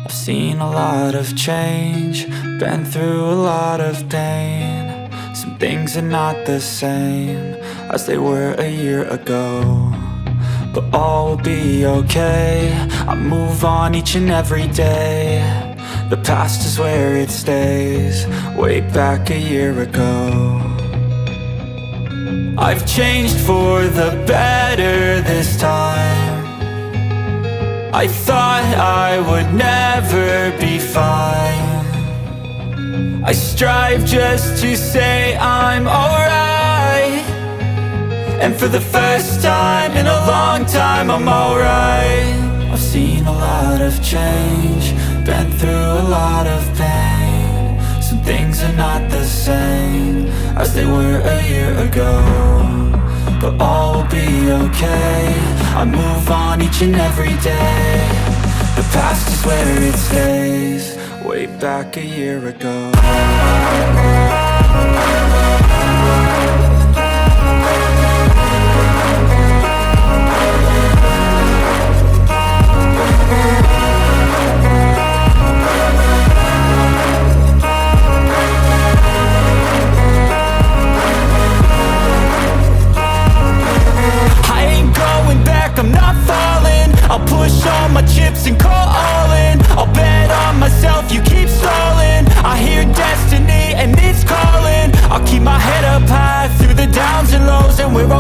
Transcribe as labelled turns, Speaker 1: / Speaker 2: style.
Speaker 1: I've seen a lot of change, been through a lot of pain. Some things are not the same as they were a year ago, but all will be okay. I move on each and every day. The past is where it stays, way back a year ago. I've changed for the better this time. I thought I would never be fine. I strive just to say I'm alright, and for the first time in a long time I'm alright. I've seen a lot of change, been through a lot of pain. Some things are not the same as they were a year ago, but all will be okay. I move on each and every day. The past is where it stays, way back a year ago. I'm not falling, I'll push all my chips and call all